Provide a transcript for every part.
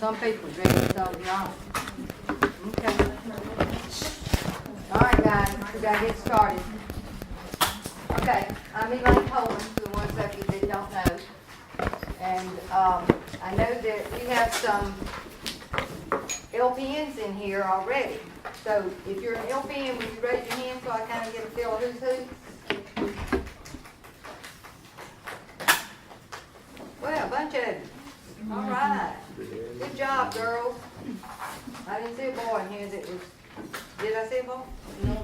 Some people drink, some not. Okay. All right, guys, we gotta get started. Okay, I'm Elaine Coleman, for the ones of you that don't know. And I know that we have some LPNs in here already. So if you're an LPN, will you raise your hand so I kind of get a feel of who's who? Well, a bunch of you. All right. Good job, girls. I didn't see a boy in here that was, did I see a boy?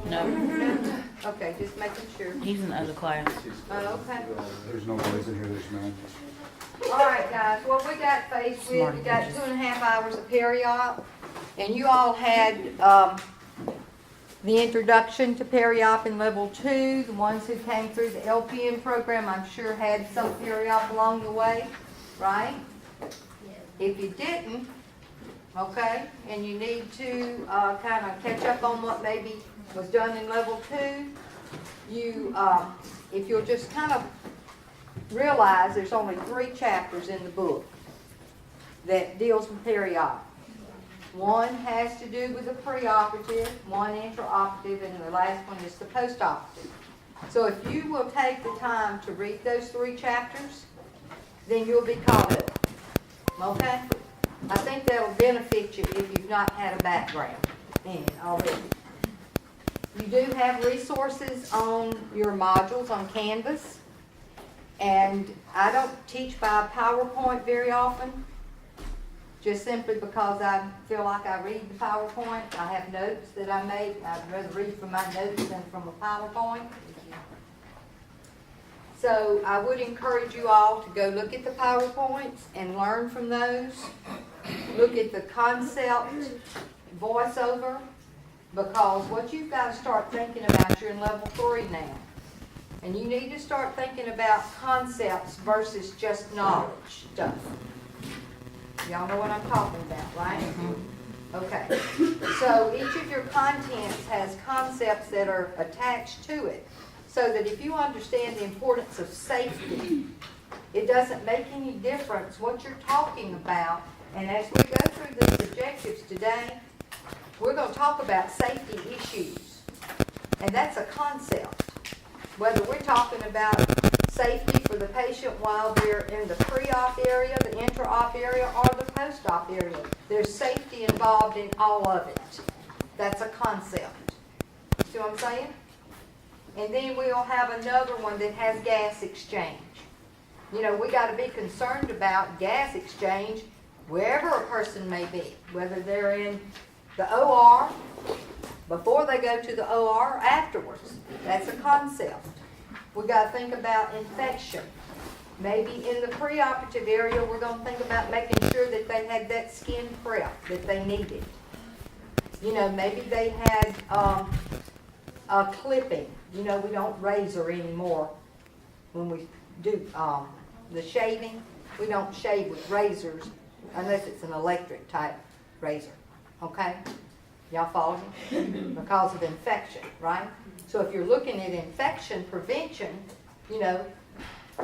No, Okay, just making sure. he's in the other class. Oh, okay. There's no boys in here, there's none. All right, guys, what we got faced with, we got 2.5 hours of periop, and you all had the introduction to periop in level 2. The ones who came through the LPN program, I'm sure had some periop along the way, right? If you didn't, okay, and you need to kind of catch up on what maybe was done in level 2, you, if you'll just kind of realize there's only 3 chapters in the book that deals with periop. One has to do with the preoperative, one intraoperative, and the last one is the postoperative. So if you will take the time to read those 3 chapters, then you'll be caught up. Okay? I think that'll benefit you if you've not had a background in it already. You do have resources on your modules on Canvas. And I don't teach by PowerPoint very often, just simply because I feel like I read the PowerPoint. I have notes that I make. I'd rather read from my notes than from a PowerPoint. So I would encourage you all to go look at the PowerPoints and learn from those. Look at the concept voiceover, because what you've got to start thinking about, you're in level 3 now. And you need to start thinking about concepts versus just knowledge stuff. Y'all know what I'm talking about, right? Okay. So each of your contents has concepts that are attached to it, so that if you understand the importance of safety, it doesn't make any difference what you're talking about. And as we go through the objectives today, we're going to talk about safety issues. And that's a concept. Whether we're talking about safety for the patient while they're in the pre-op area, the intra-op area, or the post-op area, there's safety involved in all of it. That's a concept. See what I'm saying? And then we'll have another one that has gas exchange. You know, we got to be concerned about gas exchange wherever a person may be, whether they're in the OR, before they go to the OR, or afterwards. That's a concept. We got to think about infection. Maybe in the preoperative area, we're going to think about making sure that they had that skin prep that they needed. You know, maybe they had a clipping. You know, we don't razor anymore when we do the shaving. We don't shave with razors unless it's an electric type razor. Okay? Y'all follow me? Because of infection, right? So if you're looking at infection prevention, you know,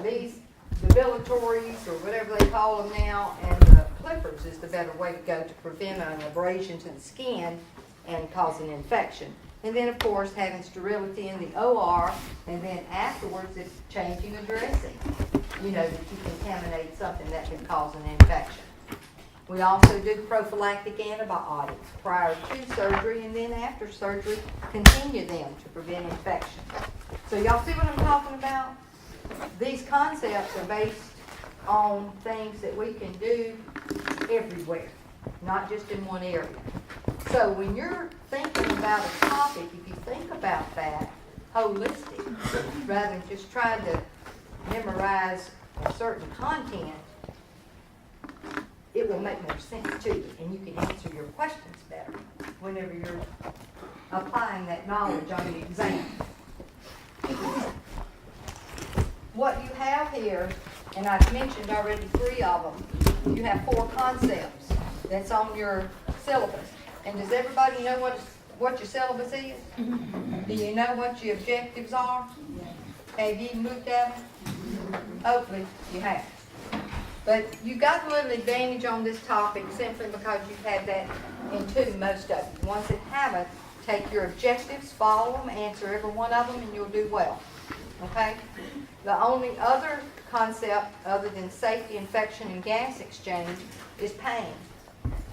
these debilatories or whatever they call them now, and the clippers is the better way to go to prevent an abrasion to the skin and cause an infection. And then, of course, having sterility in the OR, and then afterwards, it's changing a dressing. You know, that you contaminate something that can cause an infection. We also do prophylactic antibiotics prior to surgery, and then after surgery, continue them to prevent infection. So y'all see what I'm talking about? These concepts are based on things that we can do everywhere, not just in one area. So when you're thinking about a topic, if you think about that holistic, rather than just trying to memorize a certain content, it will make more sense to you, and you can answer your questions better whenever you're applying that knowledge on the exam. What you have here, and I've mentioned already 3 of them, you have 4 concepts that's on your syllabus. And does everybody know what your syllabus is? Do you know what your objectives are? Have you looked at them? Hopefully you have. But you got a little advantage on this topic simply because you've had that in two, most of you. The ones that haven't, take your objectives, follow them, answer every one of them, and you'll do well. Okay? The only other concept other than safety, infection, and gas exchange is pain.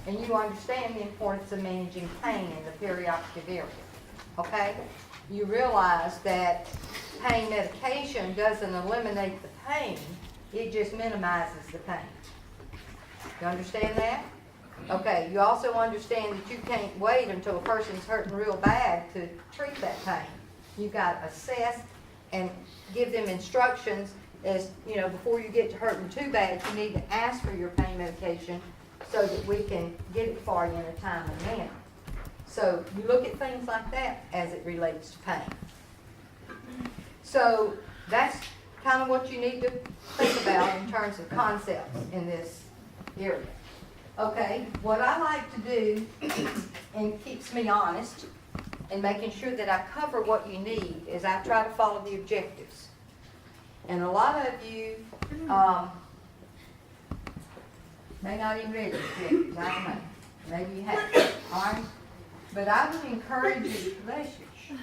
And you understand the importance of managing pain in the perioperative area. Okay? You realize that pain medication doesn't eliminate the pain, it just minimizes the pain. You understand that? Okay, you also understand that you can't wait until a person's hurting real bad to treat that pain. You got to assess and give them instructions as, you know, before you get to hurting too bad, you need to ask for your pain medication so that we can get it for you in a timely manner. So you look at things like that as it relates to pain. So that's kind of what you need to think about in terms of concepts in this area. Okay, what I like to do, and keeps me honest, and making sure that I cover what you need, is I try to follow the objectives. And a lot of you may not even read the objectives, I don't know. Maybe you haven't, all right? But I would encourage you, bless you,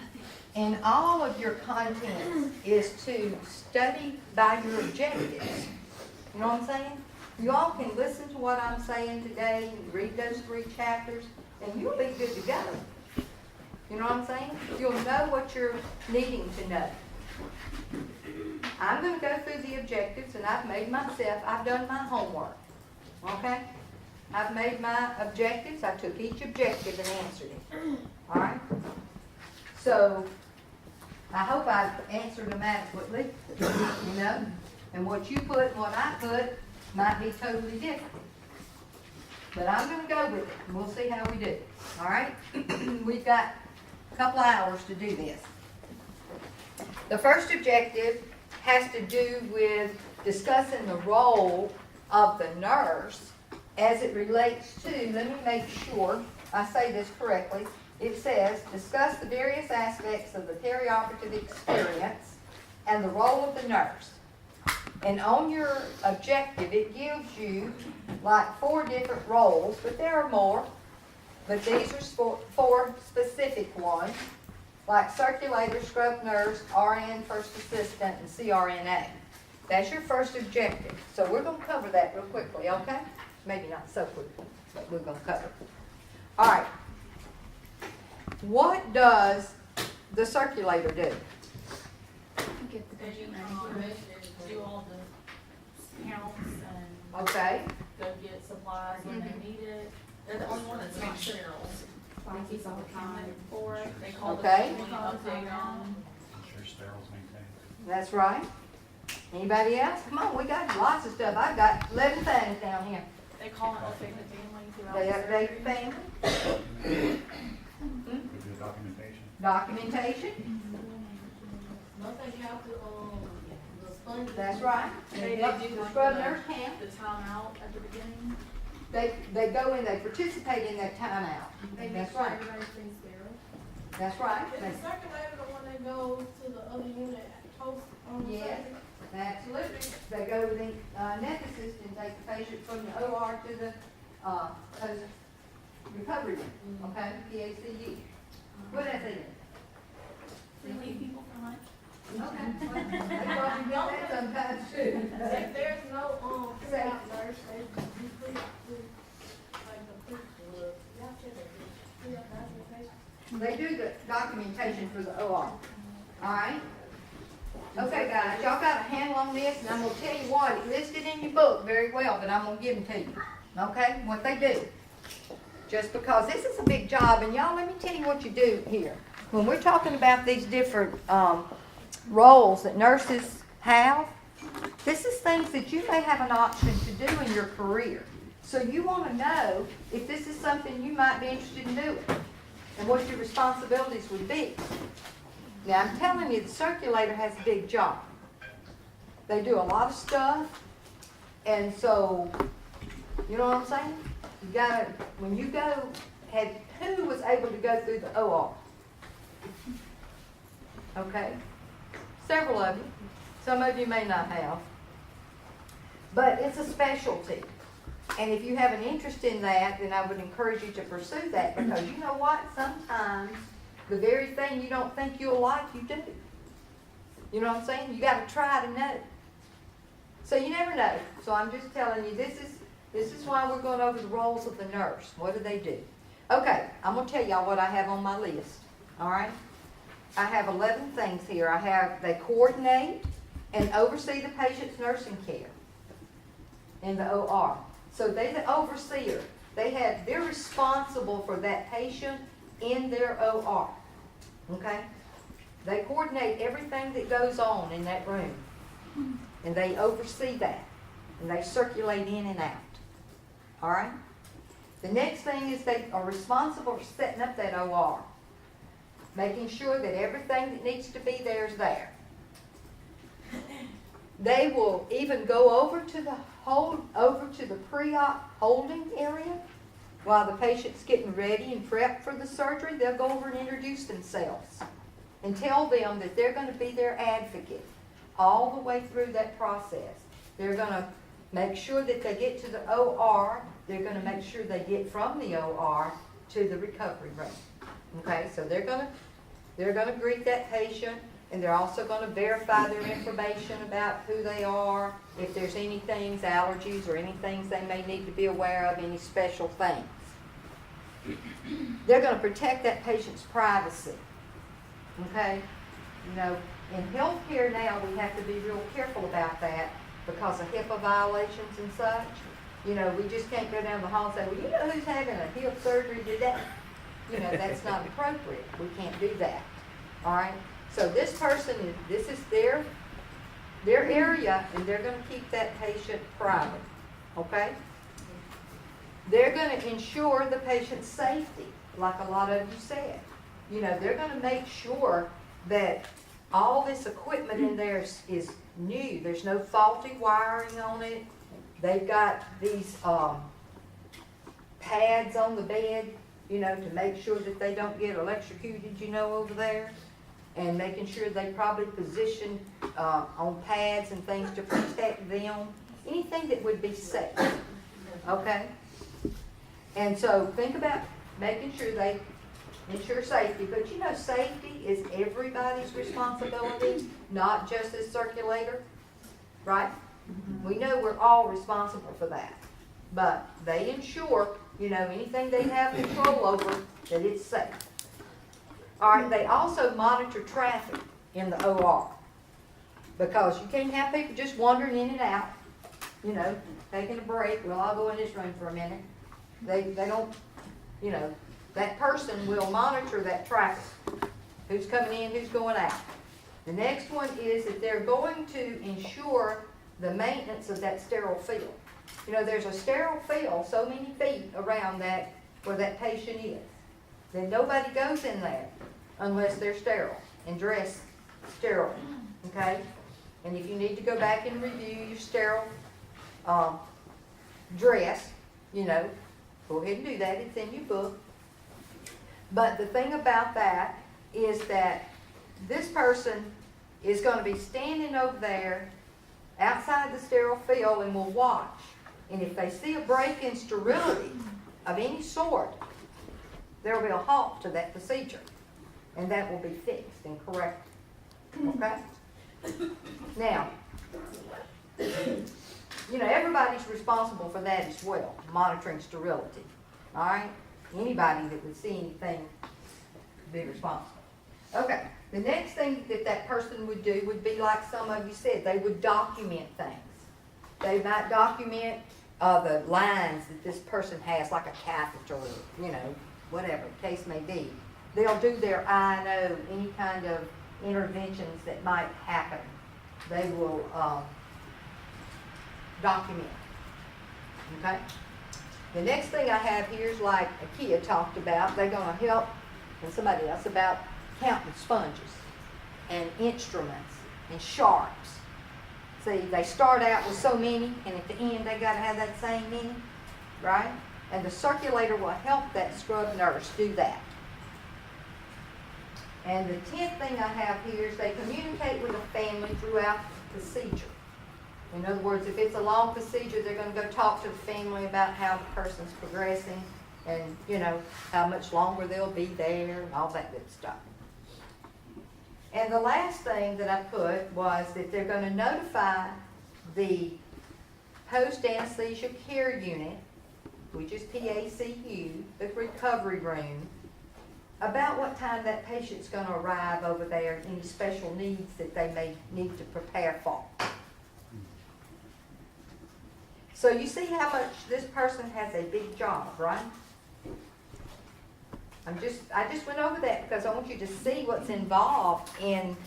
and all of your content is to study by your objectives. You know what I'm saying? You all can listen to what I'm saying today, read those 3 chapters, and you'll be good to go. You know what I'm saying? You'll know what you're needing to know. I'm going to go through the objectives, and I've done my homework. Okay? I've made my objectives. I took each objective and answered it. All right? So, I hope I've answered them adequately, you know? And what you put and what I put might be totally different. But I'm going to go with it, and we'll see how we do. All right? We've got a couple of hours to do this. The first objective has to do with discussing the role of the nurse as it relates to, let me make sure I say this correctly. It says, discuss the various aspects of the perioperative experience and the role of the nurse. And on your objective, it gives you like 4 different roles, but there are more. But these are 4 specific ones, like circulator, scrub nurse, RN, first assistant, and CRNA. That's your first objective. So we're going to cover that real quickly, okay? Maybe not so quickly, but we're going to cover it. All right. What does the circulator do? Get the patient do all the counts and Okay. go get supplies when they need it. They're the only one that's not sterile. They keep all the time for it. They call Okay. the update on. Sure steril's maintained. That's right. Anybody else? Come on, we got lots of stuff. I've got 11 things down here. They call it update the family throughout They the update surgery. things. We do documentation. Documentation. Don't they have to, the sponge? That's right. They Yep, do the like scrub nurse can. the timeout at the beginning. They go in, they participate in that timeout. They make That's sure right. everybody's been sterile. That's right. Is the circulator the one that goes to the other unit post on the Yes. surgery? Absolutely. They go to the anesthetist and take the patient from the OR to the recovery room, okay, PACU. What else is it? They leave people for lunch. Okay. They probably do that sometimes too. If there's no, pre-op nurse, they do pre-op too, like the pre, y'all check it, pre-op documentation. They do the documentation for the OR. Alright? Okay, guys, y'all got a handle on this, and I'm gonna tell you what, it's listed in your book very well, but I'm gonna give them to you. Okay? What they do. Just because this is a big job, and y'all, let me tell you what you do here. When we're talking about these different roles that nurses have, this is things that you may have an option to do in your career. So you want to know if this is something you might be interested in doing and what your responsibilities would be. Now, I'm telling you, the circulator has a big job. They do a lot of stuff, and so, you know what I'm saying? You gotta, when you go, who was able to go through the OR? Okay? Several of you. Some of you may not have. But it's a specialty. And if you have an interest in that, then I would encourage you to pursue that, because you know what? Sometimes the very thing you don't think you'll like, you do. You know what I'm saying? You gotta try to know. So you never know. So I'm just telling you, this is why we're going over the roles of the nurse. What do they do? Okay, I'm gonna tell y'all what I have on my list. All right? I have 11 things here. They coordinate and oversee the patient's nursing care in the OR. So they're the overseer. They're responsible for that patient in their OR. Okay? They coordinate everything that goes on in that room. And they oversee that. And they circulate in and out. All right? The next thing is they are responsible for setting up that OR. Making sure that everything that needs to be there is there. They will even go over to the pre-op holding area while the patient's getting ready and prepped for the surgery. They'll go over and introduce themselves and tell them that they're going to be their advocate all the way through that process. They're going to make sure that they get to the OR. They're going to make sure they get from the OR to the recovery room. Okay, so they're going to greet that patient, and they're also going to verify their information about who they are, if there's any things, allergies, or any things they may need to be aware of, any special things. They're going to protect that patient's privacy. Okay? You know, in healthcare now, we have to be real careful about that because of HIPAA violations and such. You know, we just can't go down the hall and say, well, you know who's having a hip surgery today? You know, that's not appropriate. We can't do that. All right? So this person, this is their area, and they're going to keep that patient private. Okay? They're going to ensure the patient's safety, like a lot of you said. You know, they're going to make sure that all this equipment in there is new. There's no faulty wiring on it. They've got these pads on the bed, you know, to make sure that they don't get electrocuted, you know, over there. And making sure they probably position on pads and things to protect them. Anything that would be safe. Okay? And so think about making sure they ensure safety. But you know, safety is everybody's responsibility, not just the circulator. Right? We know we're all responsible for that. But they ensure, you know, anything they have control over, that it's safe. All right, they also monitor traffic in the OR. Because you can't have people just wandering in and out, you know, taking a break. Well, I'll go in this room for a minute. They don't, you know, that person will monitor that traffic. Who's coming in, who's going out. The next one is that they're going to ensure the maintenance of that sterile field. You know, there's a sterile field so many feet around that where that patient is. Then nobody goes in there unless they're sterile and dressed sterile. Okay? And if you need to go back and review your sterile dress, you know, go ahead and do that. It's in your book. But the thing about that is that this person is going to be standing over there outside the sterile field and will watch. And if they see a break in sterility of any sort, there will be a halt to that procedure. And that will be fixed and corrected. Okay? Now, you know, everybody's responsible for that as well, monitoring sterility. All right? Anybody that would see anything would be responsible. Okay. The next thing that person would do would be like some of you said. They would document things. They might document the lines that this person has, like a catheter, or, you know, whatever the case may be. They'll do their I&O, any kind of interventions that might happen. They will document. Okay? The next thing I have here is like Akia talked about. They're going to help, and somebody else, about counting sponges and instruments and sharps. See, they start out with so many, and at the end they got to have that same many, right? And the circulator will help that scrub nurse do that. And the 10th thing I have here is they communicate with the family throughout the procedure. In other words, if it's a long procedure, they're gonna go talk to the family about how the person's progressing and, you know, how much longer they'll be there and all that good stuff. And the last thing that I put was that they're gonna notify the post-anesthesia care unit, which is PACU, the recovery room, about what time that patient's gonna arrive over there, any special needs that they may need to prepare for. So you see how much this person has a big job, right? I just went over that because I want you to see what's involved in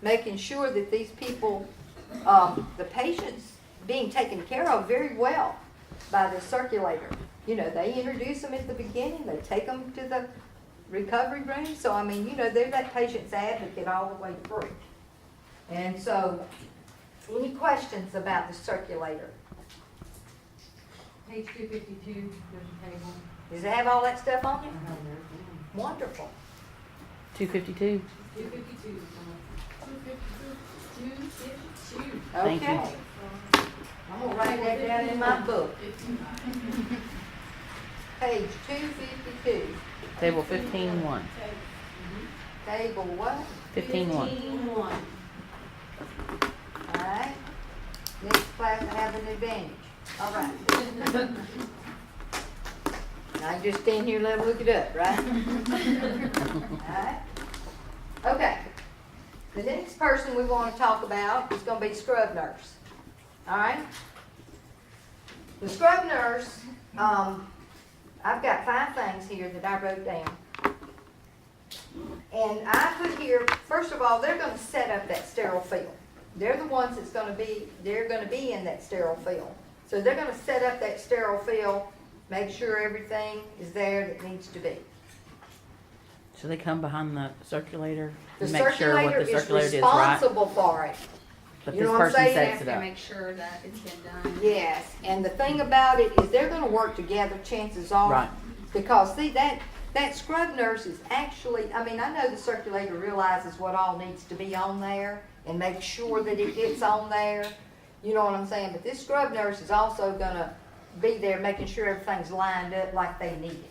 making sure that these people, the patients being taken care of very well by the circulator. You know, they introduce them at the beginning, they take them to the recovery room. So, I mean, you know, they're that patient's advocate all the way through. And so, any questions about the circulator? Page 252, there's a table. Does it have all that stuff on it? Wonderful. 252. 252. 252. Thank you. Okay. I'm gonna write that down in my book. Page 252. Table 15-1. Table what? 15-1. Alright. Next class I have an advantage. Alright. I can just stand here and let them look it up, right? Alright. Okay. The next person we want to talk about is going to be scrub nurse. Alright? The scrub nurse, I've got 5 things here that I wrote down. And I put here, first of all, they're going to set up that sterile field. They're the ones that's going to be, they're going to be in that sterile field. So they're going to set up that sterile field, make sure everything is there that needs to be. So they come behind the circulator The and make sure what circulator the is circulator is right. responsible for it. But You this know what I'm person saying? sets it up. make sure that it's been done. Yes, and the thing about it is they're going to work together, chances are. Right. Because see, that scrub nurse is actually, I mean, I know the circulator realizes what all needs to be on there and make sure that it gets on there. You know what I'm saying? But this scrub nurse is also going to be there making sure everything's lined up like they need it.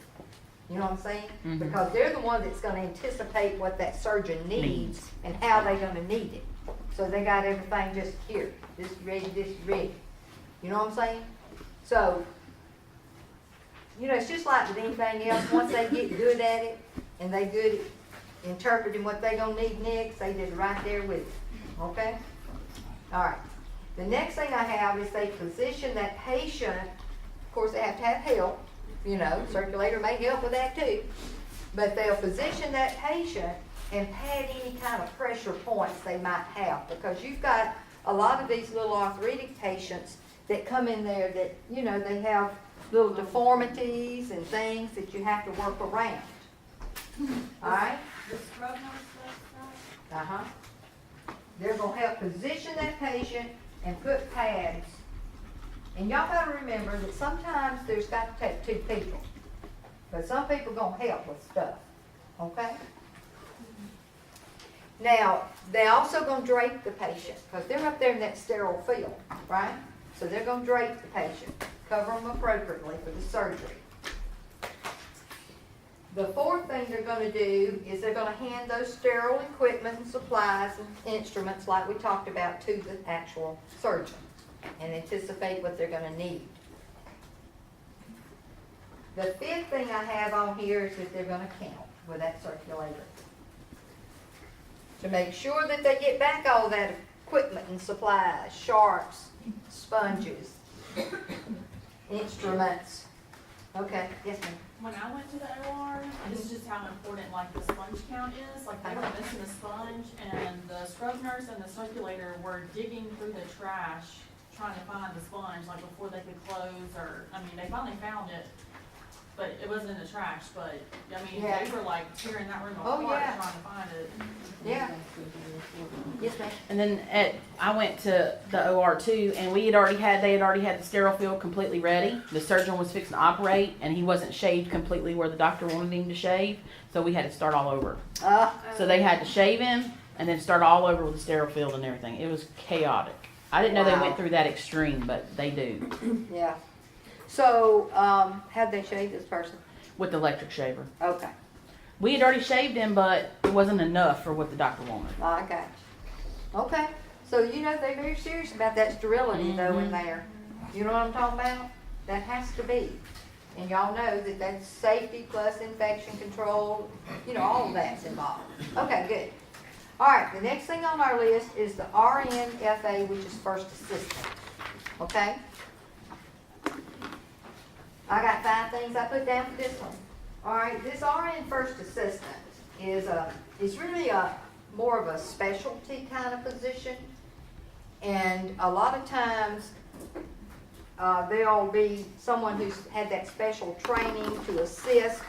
You know what I'm saying? Mhm. Because they're the one that's going to anticipate what that surgeon needs and how they're going to need it. So they got everything just here. This is ready, this is ready. You know what I'm saying? So, you know, it's just like with anything else. Once they get good at it and they good at interpreting what they're going to need next, they just right there with it. Okay? All right. The next thing I have is they position that patient. Of course, they have to have help. You know, circulator may help with that too. But they'll position that patient and pad any kind of pressure points they might have. Because you've got a lot of these little arthritic patients that come in there that, you know, they have little deformities and things that you have to work around. All right? The scrub nurse does that? Uh-huh. They're going to help position that patient and put pads. And y'all got to remember that sometimes there's got to take 2 people. But some people going to help with stuff. Okay? Now, they're also going to drape the patient because they're up there in that sterile field, right? So they're going to drape the patient, cover them appropriately for the surgery. The 4th thing they're going to do is they're going to hand those sterile equipment and supplies and instruments like we talked about to the actual surgeon and anticipate what they're going to need. The 5th thing I have on here is that they're going to count with that circulator to make sure that they get back all that equipment and supplies, sharps, sponges, instruments. Okay, yes ma'am. When I went to the OR, this is just how important like the sponge count is. Like they were missing a sponge and the scrub nurse and the circulator were digging through the trash trying to find the sponge like before they could close or, I mean, they finally found it, but it wasn't in the trash, but, I mean, Yeah. they were like tearing that room Oh, apart yeah. trying to find it. Yeah. Yes ma'am. And then I went to the OR too, and they had already had the sterile field completely ready. The surgeon was fixing to operate, and he wasn't shaved completely where the doctor wanted him to shave, so we had to start all over. So they had to shave him, and then start all over with the sterile field and everything. It was chaotic. I didn't know they Wow. went through that extreme, but they do Yeah. So, how'd they shave this person? with the electric shaver. Okay, We had already shaved him, but it wasn't enough for what the doctor wanted. I got you. Okay, so you know they're very serious about that sterility though in there. You know what I'm talking about? That has to be. And y'all know that that's safety plus infection control, you know, all of that's involved. Okay, good. All right, the next thing on our list is the RNFA, which is first assistant. Okay? I got 5 things I put down for this one. All right, this RN first assistant is really a more of a specialty kind of position. And a lot of times, there'll be someone who's had that special training to assist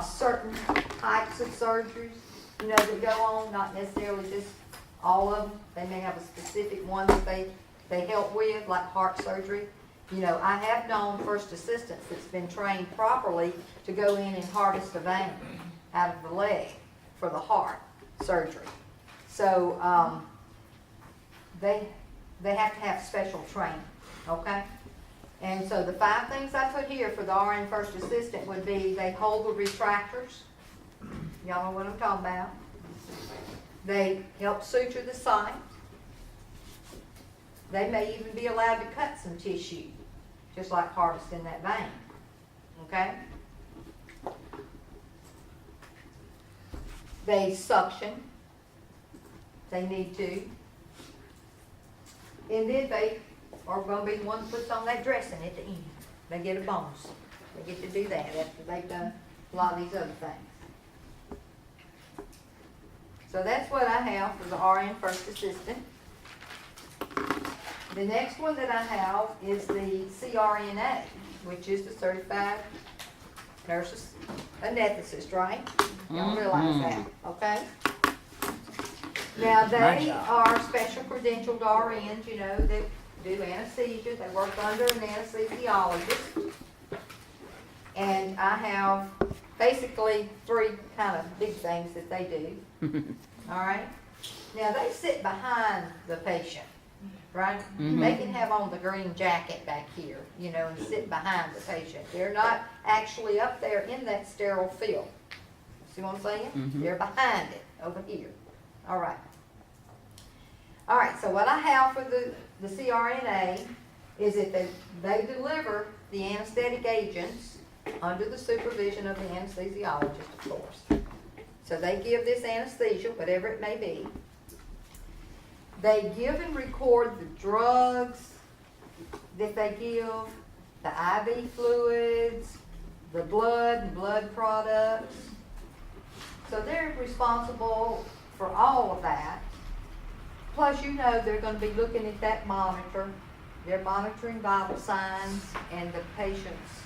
certain types of surgeries, you know, that go on, not necessarily just all of them. They may have a specific one that they help with, like heart surgery. You know, I have known first assistants that's been trained properly to go in and harvest a vein out of the leg for the heart surgery. So they have to have special training, okay? And so the 5 things I put here for the RN first assistant would be they hold the retractors. Y'all know what I'm talking about. They help suture the site. They may even be allowed to cut some tissue, just like harvesting that vein, okay? They suction. They need to. And then they are going to be the one that puts on that dressing at the end. They get a bonus. They get to do that after they've done a lot of these other things. So that's what I have for the RN first assistant. The next one that I have is the CRNA, which is the certified nurse anesthetist, right? Y'all realize that, okay? Now, My they job. are special credentialed RNs, you know, that do anesthesia. They work under an anesthesiologist. And I have basically 3 kind of big things that they do. All right? Now, they sit behind the patient, right? They can have on the green jacket back here, you know, and sit behind the patient. They're not actually up there in that sterile field. See what I'm saying? They're behind it, over here. All right. All right, so what I have for the CRNA is that they deliver the anesthetic agents under the supervision of the anesthesiologist, of course. So they give this anesthesia, whatever it may be. They give and record the drugs that they give, the IV fluids, the blood and blood products. So they're responsible for all of that. Plus, you know, they're going to be looking at that monitor. They're monitoring vital signs and the patient's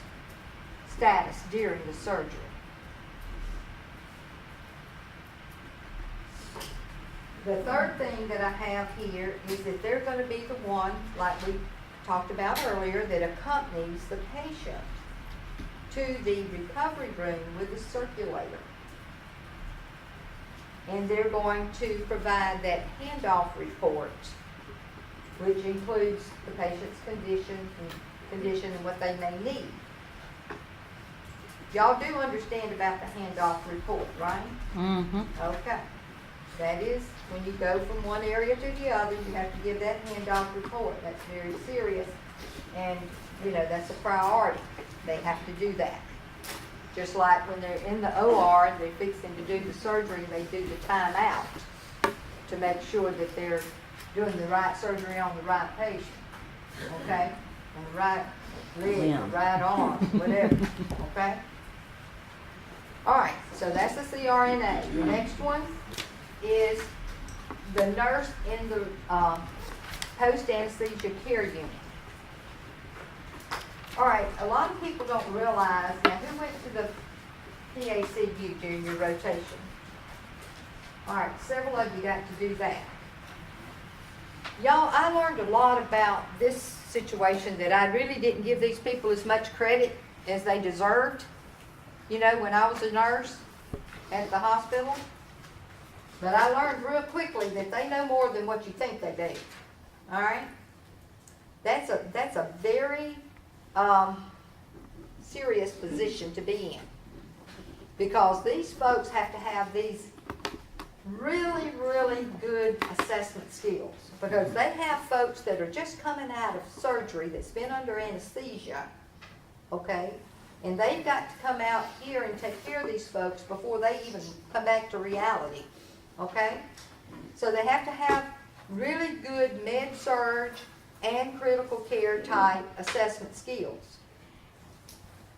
status during the surgery. The third thing that I have here is that they're going to be the one, like we talked about earlier, that accompanies the patient to the recovery room with a circulator. And they're going to provide that handoff report, which includes the patient's condition and what they may need. Y'all do understand about the handoff report, right? Okay. That is, when you go from one area to the other, you have to give that handoff report. That's very serious. And, you know, that's a priority. They have to do that. Just like when they're in the OR and they're fixing to do the surgery, they do the timeout to make sure that they're doing the right surgery on the right patient. Okay? On the right leg, the right arm, whatever. Okay? All right, so that's the CRNA. The next one is the nurse in the post-anesthesia care unit. All right, a lot of people don't realize, now who went to the PACU during your rotation? All right, several of you got to do that. Y'all, I learned a lot about this situation that I really didn't give these people as much credit as they deserved, you know, when I was a nurse at the hospital. But I learned real quickly that they know more than what you think they do. all right? That's a very, serious position to be in. Because these folks have to have these really, really good assessment skills. Because they have folks that are just coming out of surgery that's been under anesthesia, okay? And they've got to come out here and take care of these folks before they even come back to reality, okay? So they have to have really good med-surg and critical care type assessment skills.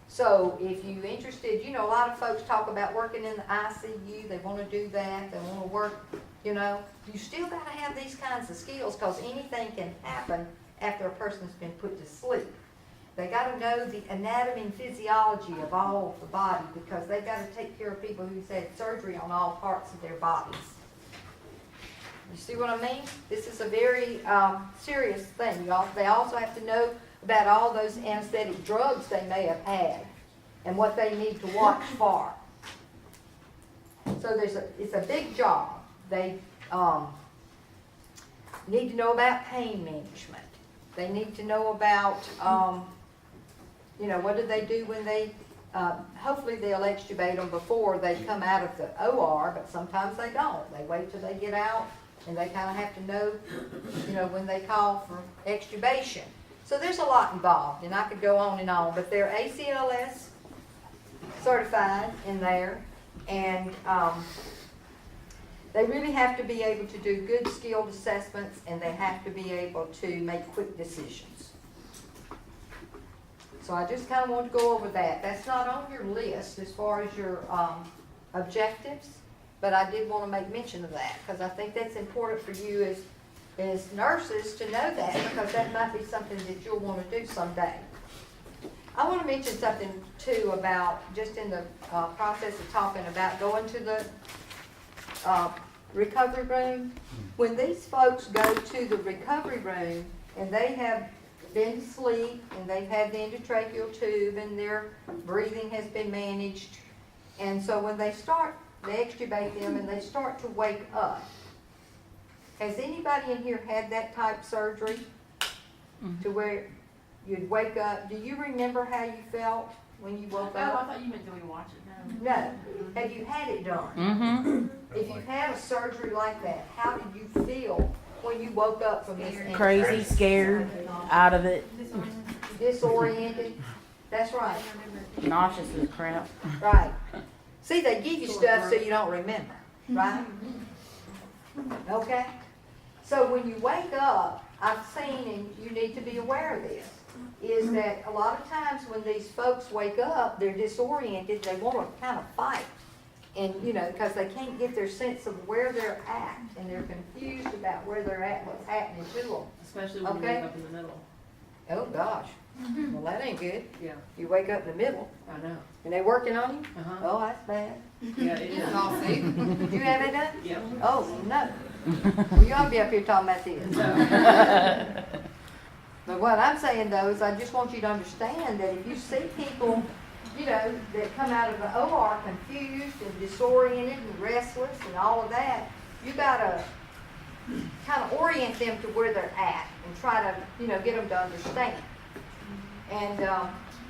So if you're interested, you know, a lot of folks talk about working in the ICU, they want to do that, they want to work, you know. You still got to have these kinds of skills because anything can happen after a person's been put to sleep. They got to know the anatomy and physiology of all of the body because they got to take care of people who've had surgery on all parts of their bodies. You see what I mean? This is a very serious thing. They also have to know about all those anesthetic drugs they may have had and what they need to watch for. So it's a big job. They need to know about pain management. They need to know about, you know, what do they do when they, hopefully they'll extubate them before they come out of the OR, but sometimes they don't. They wait till they get out and they kind of have to know, you know, when they call for extubation. So there's a lot involved, and I could go on and on, but they're ACLS certified in there, and they really have to be able to do good skilled assessments, and they have to be able to make quick decisions. So I just kind of want to go over that. That's not on your list as far as your objectives, but I did want to make mention of that because I think that's important for you as nurses to know that because that might be something that you'll want to do someday. I want to mention something too about just in the process of talking about going to the recovery room. When these folks go to the recovery room and they have been to sleep and they've had the endotracheal tube and their breathing has been managed, and so when they extubate them and they start to wake up. Has anybody in here had that type surgery to where you'd wake up? Do you remember how you felt when you woke Oh, I up? thought you meant do we watch it? No. No. Have you had it done? Mm-hmm. If you've had a surgery like that, how did you feel when you woke up from this? Crazy, scared, out of it, Disoriented? That's right. nauseous as crap. Right. See, they give you stuff so you don't remember, right? Okay? So when you wake up, I've seen, and you need to be aware of this, is that a lot of times when these folks wake up, they're disoriented, they want to kind of fight. And, you know, because they can't get their sense of where they're at, and they're confused about where they're at, what's happening to them. Especially when you Okay. wake up in the middle. Oh, gosh. Well, that ain't good. Yeah, You wake up in the middle, I know. and they working on you? Uh-huh. Oh, that's bad. Yeah, it is. All safe. Did you have it done? Yeah. Oh, no. Well, you ought to be up here talking about this. But what I'm saying though is I just want you to understand that if you see people, you know, that come out of the OR confused and disoriented and restless and all of that, you gotta kind of orient them to where they're at and try to, you know, get them to understand. And,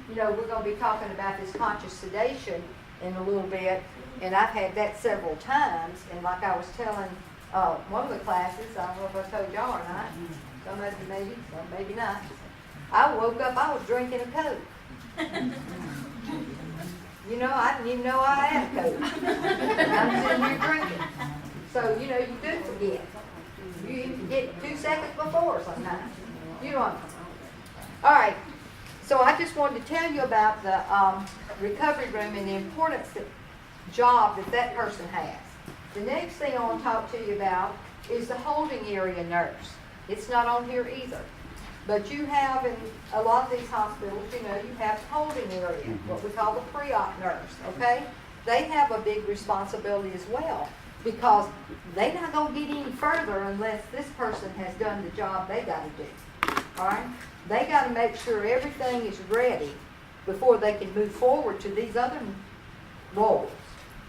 you know, we're gonna be talking about this conscious sedation in a little bit, and I've had that several times, and like I was telling one of the classes, I don't know if I told y'all or not, some of you maybe, some maybe not. I woke up, I was drinking a Coke. You know, I didn't even know I had a Coke. I'm sitting here drinking. So, you know, you do forget. You even forget 2 seconds before sometimes. You know what I'm saying? All right. So I just wanted to tell you about the recovery room and the importance job that person has. The next thing I want to talk to you about is the holding area nurse. It's not on here either. But you have in a lot of these hospitals, you know, you have holding area, what we call the pre-op nurse, okay? They have a big responsibility as well because they're not going to get any further unless this person has done the job they got to do, all right? They got to make sure everything is ready before they can move forward to these other roles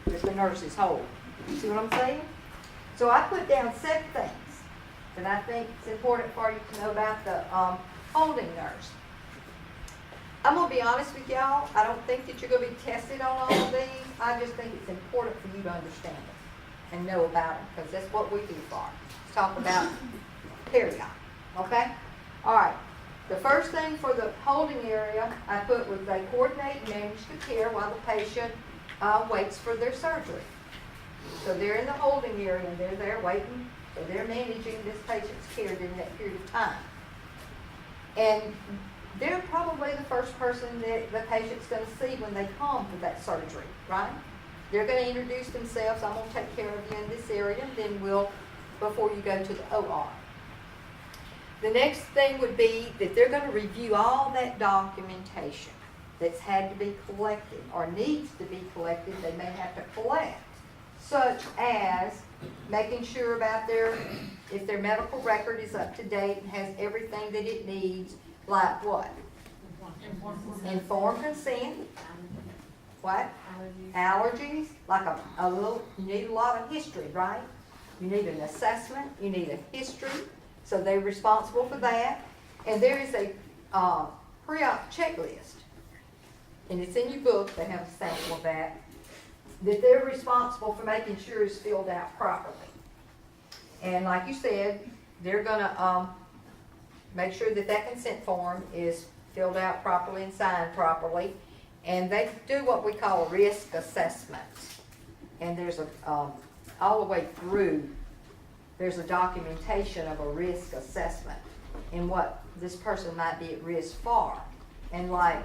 that the nurses hold. You see what I'm saying? So I put down 7 things that I think it's important for you to know about the holding nurse. I'm gonna be honest with y'all, I don't think that you're gonna be tested on all of these. I just think it's important for you to understand it and know about them, because that's what we do for. Let's talk about periop, okay? All right, the first thing for the holding area I put was they coordinate and manage the care while the patient waits for their surgery. So they're in the holding area and they're there waiting, so they're managing this patient's care during that period of time. And they're probably the first person that the patient's going to see when they come for that surgery, right? They're going to introduce themselves. I'm going to take care of you in this area, and then before you go to the OR. The next thing would be that they're going to review all that documentation that's had to be collected or needs to be collected. They may have to collect, such as making sure about if their medical record is up to date and has everything that it needs. Like what? Informed consent. What? Allergies. Like you need a lot of history, right? You need an assessment. You need a history. So they're responsible for that. And there is a pre-op checklist. And it's in your book. They have a sample of that they're responsible for making sure is filled out properly. And like you said, they're going to make sure that that consent form is filled out properly and signed properly. And they do what we call risk assessments. And there's all the way through, there's a documentation of a risk assessment and what this person might be at risk for. And like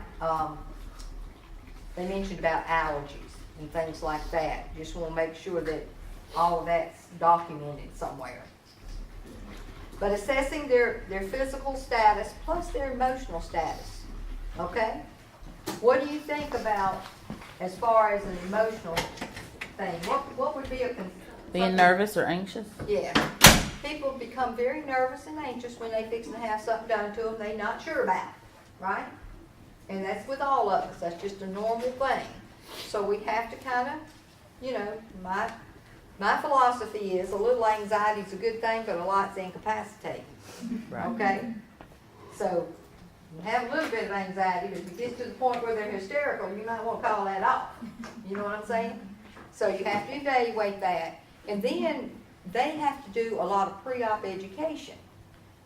they mentioned about allergies and things like that. Just want to make sure that all of that's documented somewhere. But assessing their physical status plus their emotional status, okay? What do you think about as far as an emotional thing? What would be a Being nervous or anxious? Yeah. People become very nervous and anxious when they fix to have something done to them they're not sure about, right? And that's with all of us. That's just a normal thing. So we have to kind of, my philosophy is a little anxiety is a good thing, but a lot's incapacitating. Right. Okay? So you have a little bit of anxiety, but if it gets to the point where they're hysterical, you might want to call that off. You know what I'm saying? So you have to evaluate that. And then they have to do a lot of pre-op education.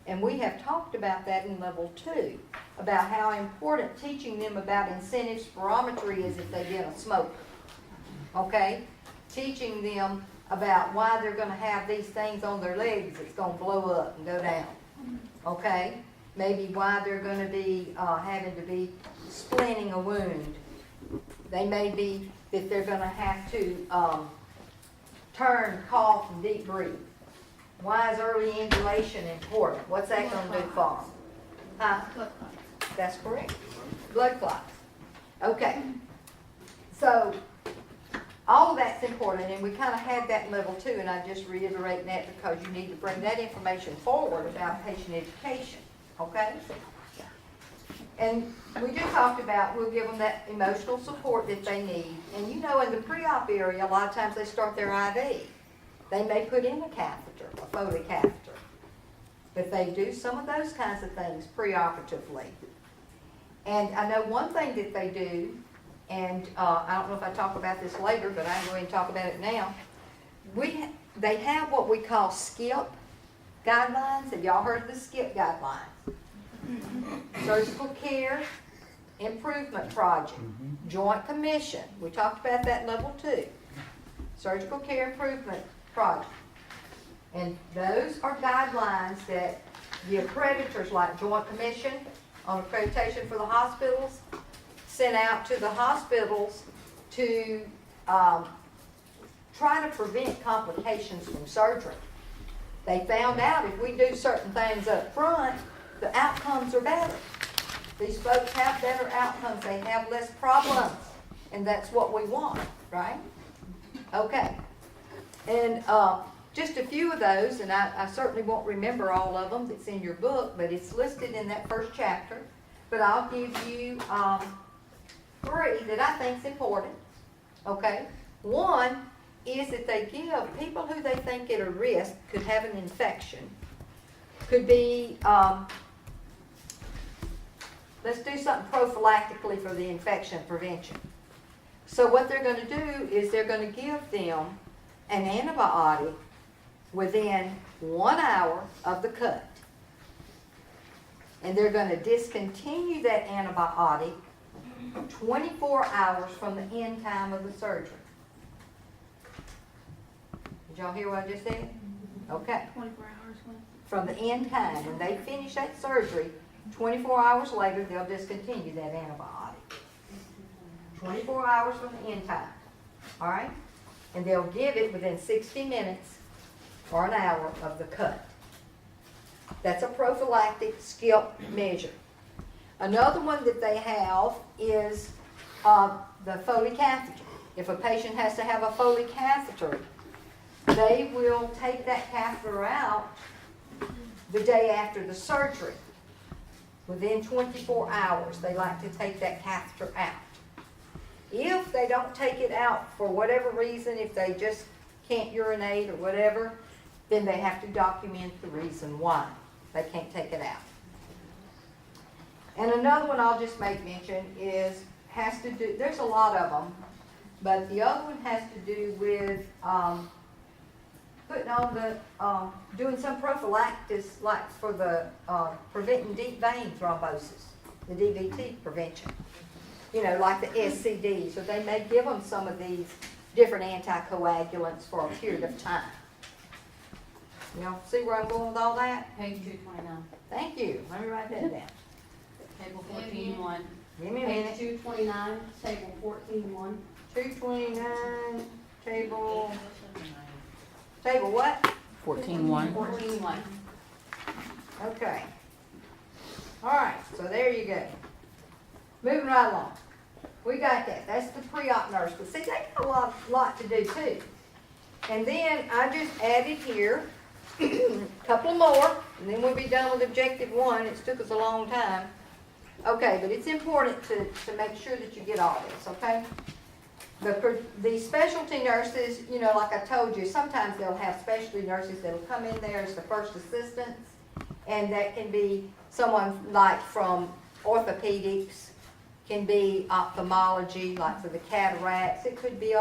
And we have talked about that in level 2, about how important teaching them about incentive spirometry is if they've been a smoker. Okay? Teaching them about why they're going to have these things on their legs that's going to blow up and go down. Okay? Maybe why they're going to be having to be splinting a wound. They may be that they're going to have to turn, cough, and deep breathe. Why is early ambulation important? What's that going to do for them? Huh? That's correct. Blood clots. Okay. So all of that's important, and we kind of had that in level 2, and I just reiterate that because you need to bring that information forward about patient education. Okay? And we just talked about we'll give them that emotional support that they need. And in the pre-op area, a lot of times they start their IV. They may put in a catheter, a Foley catheter. But they do some of those kinds of things pre-operatively. And I know one thing that they do, and I don't know if I talk about this later, but I can go ahead and talk about it now. They have what we call SCIP guidelines. Have y'all heard of the SCIP guidelines? Surgical Care Improvement Project, Joint Commission. We talked about that in level 2. Surgical Care Improvement Project. And those are guidelines that the accreditors like Joint Commission on accreditation for the hospitals sent out to the hospitals to try to prevent complications from surgery. They found out if we do certain things up front, the outcomes are better. These folks have better outcomes. They have less problems. And that's what we want, right? Okay. And just a few of those, and I certainly won't remember all of them that's in your book, but it's listed in that first chapter. But I'll give you 3 that I think is important. Okay? One is that they give people who they think at a risk could have an infection. Could be, let's do something prophylactically for the infection prevention. So what they're gonna do is they're gonna give them an antibiotic within 1 hour of the cut. And they're gonna discontinue that antibiotic 24 hours from the end time of the surgery. Did y'all hear what I just said? Okay. 24 hours when? From the end time, when they finish that surgery, 24 hours later, they'll discontinue that antibiotic. 24 hours from the end time, all right? And they'll give it within 60 minutes or an hour of the cut. That's a prophylactic skip measure. Another one that they have is the Foley catheter. If a patient has to have a Foley catheter, they will take that catheter out the day after the surgery. Within 24 hours, they like to take that catheter out. If they don't take it out for whatever reason, if they just can't urinate or whatever, then they have to document the reason why they can't take it out. And another one I'll just make mention has to do, there's a lot of them, but the other one has to do with putting on the, doing some prophylaxis like for the preventing deep vein thrombosis, the DVT prevention. You know, like the SCD, so they may give them some of these different anticoagulants for a period of time. Y'all see where I'm going with all that? Page 229. Thank you. Let me write that down. Table 14.1. Give me a Page minute. 229, table 14.1. 229, table what? 14-1. 14.1. Okay. All right, so there you go. Moving right along. We got that. That's the pre-op nurse. But see, they got a lot to do too. And then I just added here a couple more, and then we'll be done with objective 1. It's took us a long time. Okay, but it's important to make sure that you get all this, okay? The specialty nurses, you know, like I told you, sometimes they'll have specialty nurses that'll come in there as the first assistants, and that can be someone like from orthopedics, can be ophthalmology, like for the cataracts. It could be,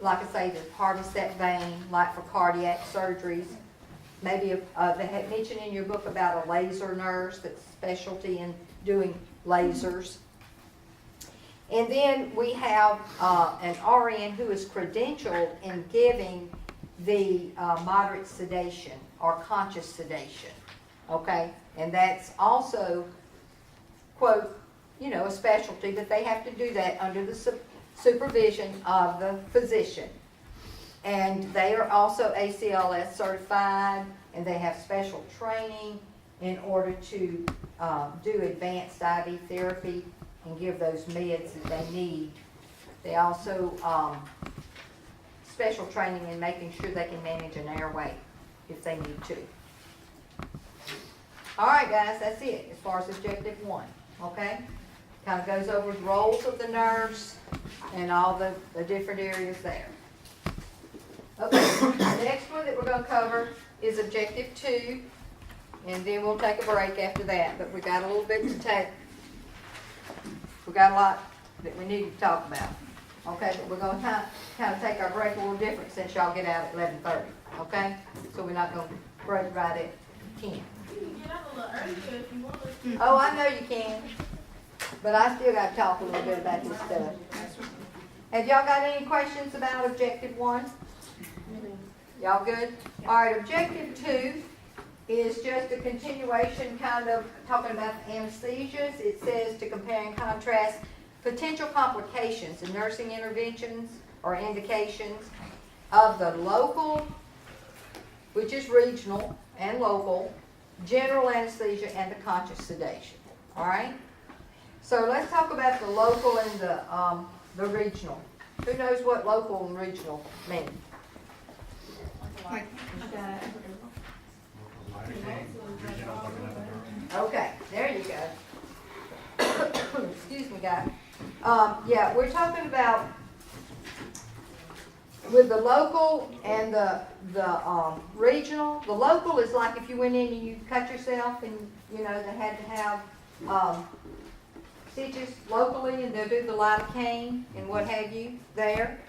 like I say, the parvicet vein, like for cardiac surgeries. Maybe they had mentioned in your book about a laser nurse that's specialty in doing lasers. And then we have an RN who is credentialed in giving the moderate sedation or conscious sedation, okay? And that's also, quote, you know, a specialty, but they have to do that under the supervision of the physician. And they are also ACLS certified, and they have special training in order to do advanced IV therapy and give those meds that they need. They also special training in making sure they can manage an airway if they need to. All right, guys, that's it as far as objective 1, okay? Kind of goes over the roles of the nurse and all the different areas there. Okay, the next one that we're going to cover is objective 2, and then we'll take a break after that, but we got a little bit to take. We got a lot that we need to talk about. Okay, but we're going to kind of take our break a little different since y'all get out at 11:30, okay? So we're not going to break right at 10. You can get out a little earlier if you want to. Oh, I know you can, but I still got to talk a little bit about this stuff. Have y'all got any questions about objective 1? Y'all good? All right, objective 2 is just a continuation, kind of talking about the anesthesias. It says to compare and contrast potential complications in nursing interventions or indications of the local, which is regional and local, general anesthesia and the conscious sedation. All right? So let's talk about the local and the regional. Who knows what local and regional mean? Okay, there you go. Excuse me, guys. Yeah, we're talking about with the local and the regional, the local is like if you went in and you cut yourself and, you know, they had to have, stitches locally and they'll do the lidocaine and what have you there.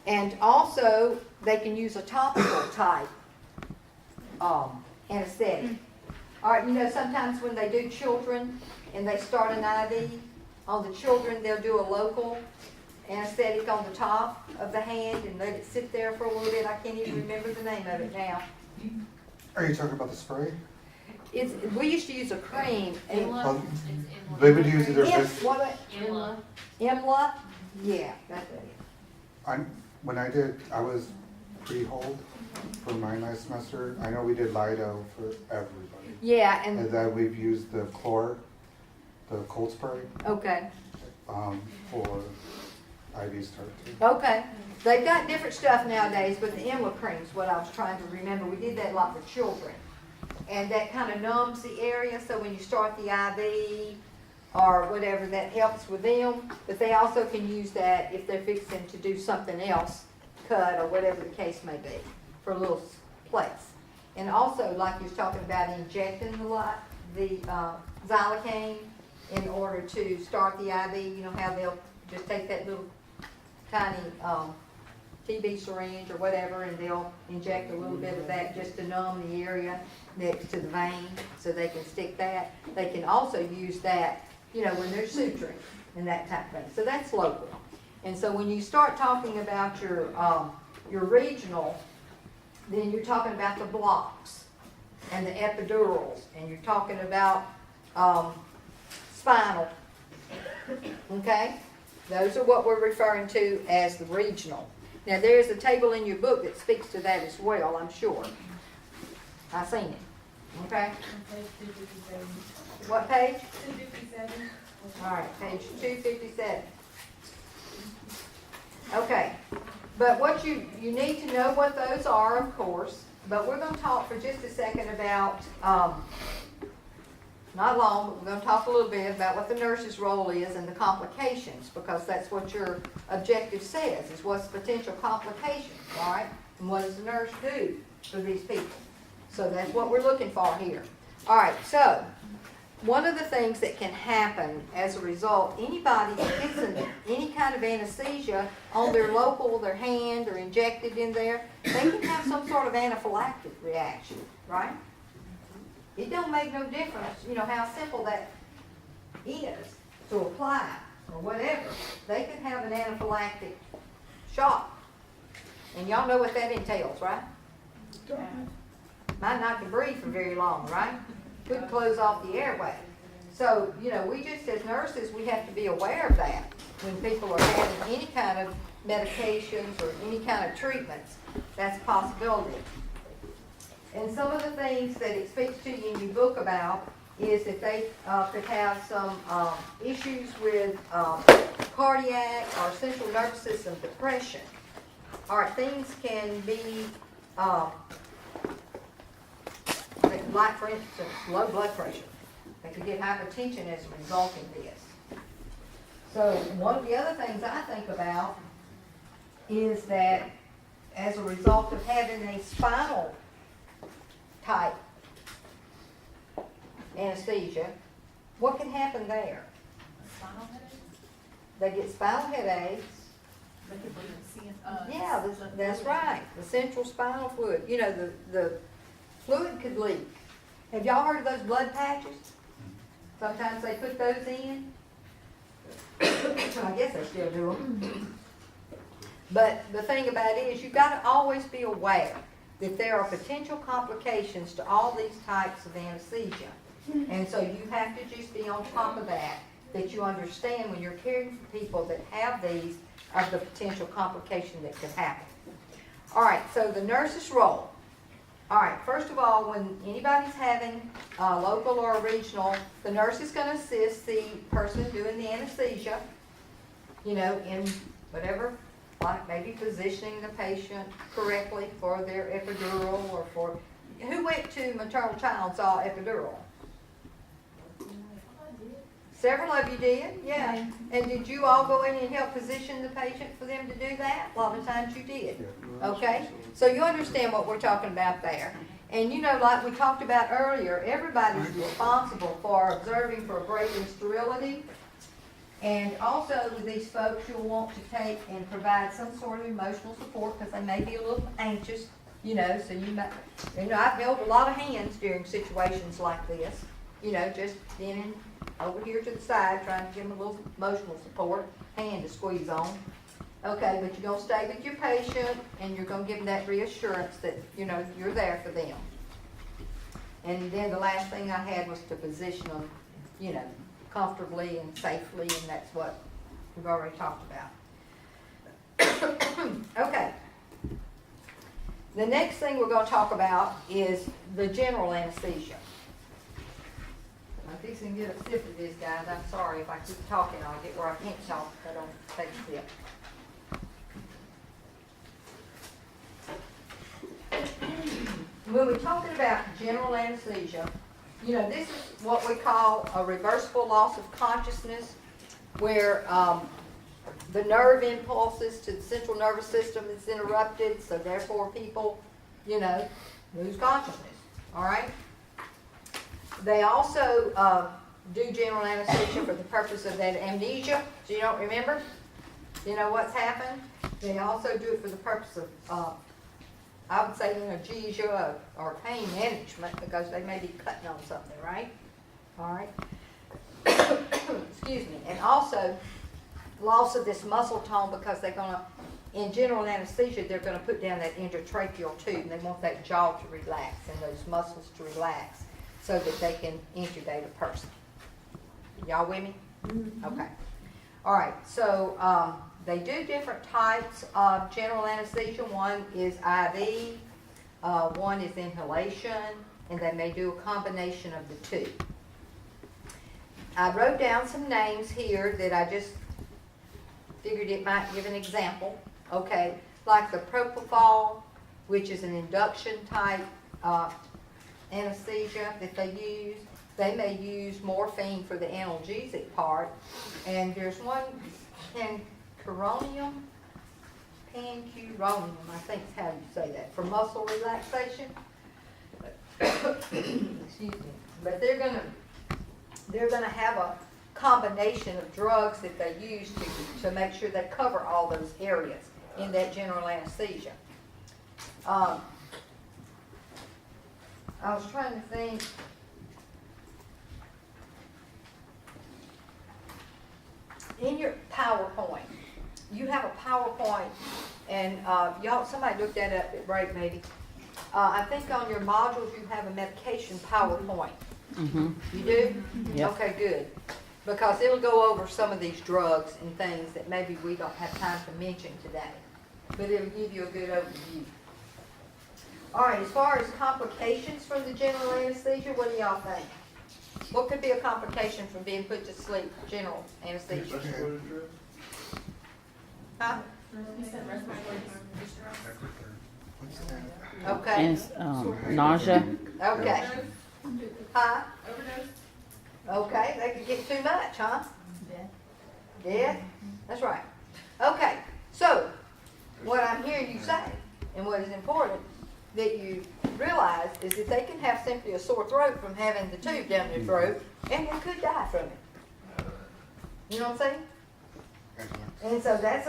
And also, they can use a topical type, anesthetic. All right, you know, sometimes when they do children and they start an IV on the children, they'll do a local anesthetic on the top of the hand and let it sit there for a little bit. I can't even remember the name of it now. Are you talking about the spray? We used to use a cream. And Inla. They would use either Im- this, what, Inla. IMLA? Yeah, that's it. when I was pre-hold for my last semester. I know we did Lido for everybody. Yeah, And and, then we've used the cold spray, okay, for IV start too. okay. They've got different stuff nowadays, but the IMLA cream's what I was trying to remember. We did that a lot for children. And that kind of numbs the area, so when you start the IV or whatever, that helps with them. But they also can use that if they're fixing to do something else, cut or whatever the case may be, for a little place. And also, like you was talking about injecting the xylocaine in order to start the IV, you know how they'll just take that little tiny TB syringe or whatever, and they'll inject a little bit of that just to numb the area next to the vein so they can stick that. They can also use that, you know, when they're suturing and that type of thing. So that's local. And so when you start talking about your regional, then you're talking about the blocks and the epidurals, and you're talking about spinal. Okay? Those are what we're referring to as the regional. Now, there's a table in your book that speaks to that as well, I'm sure. I've seen it. Okay? What page? 257. All right, page 257. Okay, but what you need to know what those are, of course, but we're going to talk for just a second about, not long, but we're going to talk a little bit about what the nurse's role is and the complications, because that's what your objective says, is what's the potential complications, all right? And what does the nurse do for these people? So that's what we're looking for here. All right, so one of the things that can happen as a result, anybody that gets any kind of anesthesia on their local, their hand, or injected in there, they can have some sort of anaphylactic reaction, right? It don't make no difference, you know, how simple that is to apply or whatever. They could have an anaphylactic shock. And y'all know what that entails, right? Might not can breathe for very long, right? Could close off the airway. So, you know, we just as nurses, we have to be aware of that when people are having any kind of medications or any kind of treatments. That's a possibility. And some of the things that it speaks to you in your book about is that they could have some issues with cardiac or central nervous system depression. All right, things can be like, for instance, low blood pressure. They could get hypertension as a result of this. So one of the other things I think about is that as a result of having a spinal type anesthesia, what can happen there? Spinal headache? They get spinal headaches. They could bleed Yeah, that's right. The central spinal fluid. You know, the fluid could leak. Have y'all heard of those blood patches? Sometimes they put those in. I guess they still do them. But the thing about it is you've got to always be aware that there are potential complications to all these types of anesthesia. And so you have to just be on top of that you understand when you're caring for people that have these are the potential complication that could happen. All right, so the nurse's role. All right, first of all, when anybody's having local or regional, the nurse is going to assist the person doing the anesthesia, you know, in whatever, like maybe positioning the patient correctly for their epidural or for, who went to maternal child and saw epidural? Several of you did, yeah. And did you all go in and help position the patient for them to do that? A lot of times you did. Okay? So you understand what we're talking about there. And you know, like we talked about earlier, everybody's responsible for observing for break in sterility. And also with these folks, you'll want to take and provide some sort of emotional support because they may be a little anxious, you know, so you might, you know, I've held a lot of hands during situations like this, you know, just being over here to the side, trying to give them a little emotional support, hand to squeeze on. Okay, but you're gonna stay with your patient and you're gonna give them that reassurance that, you know, you're there for them. And then the last thing I had was to position them, you know, comfortably and safely, and that's what we've already talked about. Okay. The next thing we're gonna talk about is the general anesthesia. I'm fixing to get a sip of this, guys. I'm sorry if I keep talking. I'll get where I can't talk if I don't take a sip. When we're talking about general anesthesia, you know, this is what we call a reversible loss of consciousness, where the nerve impulses to the central nervous system is interrupted, so therefore people, you know, lose consciousness. All right? They also do general anesthesia for the purpose of that amnesia, so you don't remember, you know what's happened. They also do it for the purpose of, I would say, analgesia or pain management, because they may be cutting on something, right? All right. Excuse me. And also loss of this muscle tone, because they're gonna, in general anesthesia, they're gonna put down that endotracheal tube, and they want that jaw to relax and those muscles to relax, so that they can intubate a person. Y'all with me? Okay. All right, so they do different types of general anesthesia. One is IV, one is inhalation, and they may do a combination of the two. I wrote down some names here that I just figured it might give an example. Okay, like the propofol, which is an induction type anesthesia that they use. They may use morphine for the analgesic part. And there's one, pancuronium, I think is how you say that, for muscle relaxation. Excuse me. But they're gonna have a combination of drugs that they use to make sure they cover all those areas in that general anesthesia. I was trying to think. In your PowerPoint, you have a PowerPoint, and y'all, somebody looked that up at break maybe. I think on your modules you have a medication PowerPoint. Mm-hmm. You do? Yep. Okay, good. Because it'll go over some of these drugs and things that maybe we don't have time to mention today. But it'll give you a good overview. All right, as far as complications from the general anesthesia, what do y'all think? What could be a complication from being put to sleep, general anesthesia? Huh? You said respiratory distress. Okay, And nausea. okay. Huh? Overdose. Okay, they could get too much, huh? Death? That's right. Okay, so what I'm hearing you say, and what is important that you realize, is that they can have simply a sore throat from having the tube down their throat, and they could die from it. You know what I'm saying? And so that's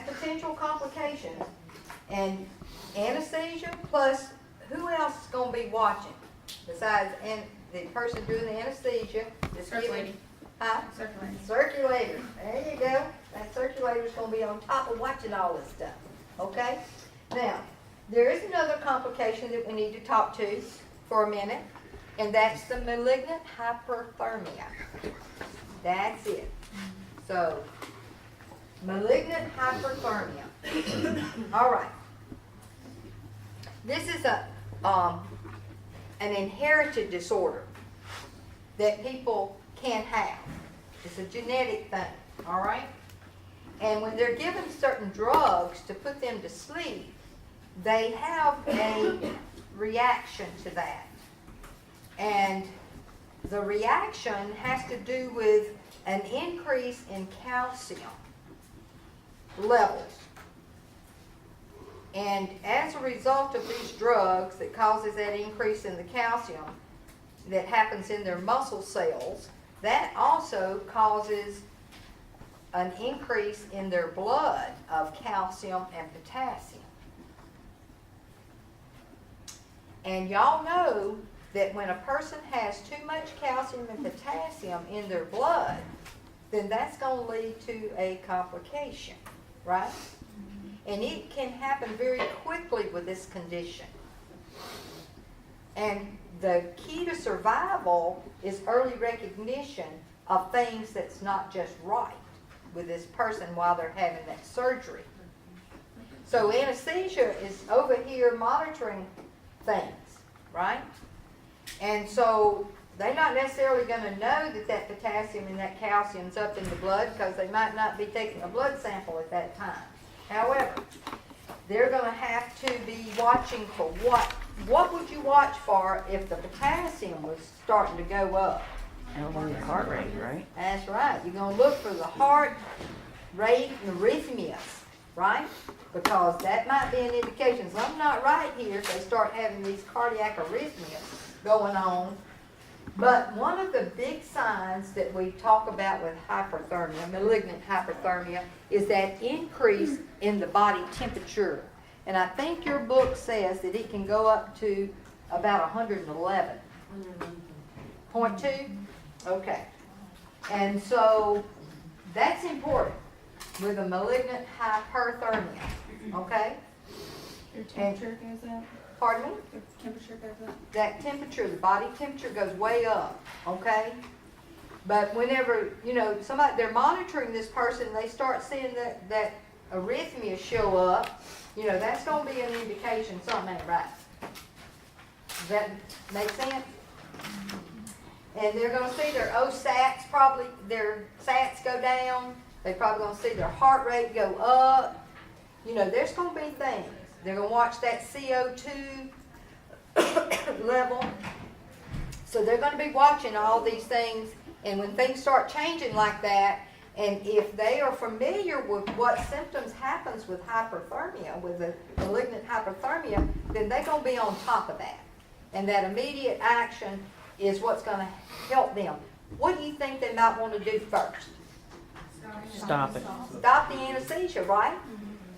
potential complications. And anesthesia plus who else is going to be watching besides the person doing the anesthesia? Circulating. Huh? Circulating. Circulator. There you go. That circulator's going to be on top of watching all this stuff. Okay? Now, there is another complication that we need to talk to for a minute, and that's the malignant hyperthermia. That's it. So, malignant hyperthermia. All right. This is an inherited disorder that people can have. It's a genetic thing, all right? And when they're given certain drugs to put them to sleep, they have a reaction to that. And the reaction has to do with an increase in calcium levels. And as a result of these drugs that causes that increase in the calcium that happens in their muscle cells, that also causes an increase in their blood of calcium and potassium. And y'all know that when a person has too much calcium and potassium in their blood, then that's going to lead to a complication, right? And it can happen very quickly with this condition. And the key to survival is early recognition of things that's not just right with this person while they're having that surgery. So anesthesia is over here monitoring things, right? And so they're not necessarily going to know that that potassium and that calcium's up in the blood because they might not be taking a blood sample at that time. However, they're going to have to be watching for what would you watch for if the potassium was starting to go up? Elevated heart rate, right? That's right. You're going to look for the heart rate and arrhythmias, right? Because that might be an indication something's not right here if they start having these cardiac arrhythmias going on. But one of the big signs that we talk about with hyperthermia, malignant hyperthermia, is that increase in the body temperature. And I think your book says that it can go up to about 111.2. Okay. And so that's important with a malignant hyperthermia. Okay? Your temperature goes up? Pardon me? Your temperature goes up? That temperature, the body temperature goes way up, okay? But whenever, they're monitoring this person, they start seeing that arrhythmia show up, that's going to be an indication something ain't right. Does that make sense? And they're going to see their OSATs, probably their SATs go down. They're probably going to see their heart rate go up. There's going to be things. They're going to watch that CO2 level. So they're going to be watching all these things. And when things start changing like that, and if they are familiar with what symptoms happens with hyperthermia, with a malignant hyperthermia, then they're going to be on top of that. And that immediate action is what's going to help them. What do you think they might want to do first? Stop it. Stop the anesthesia, right?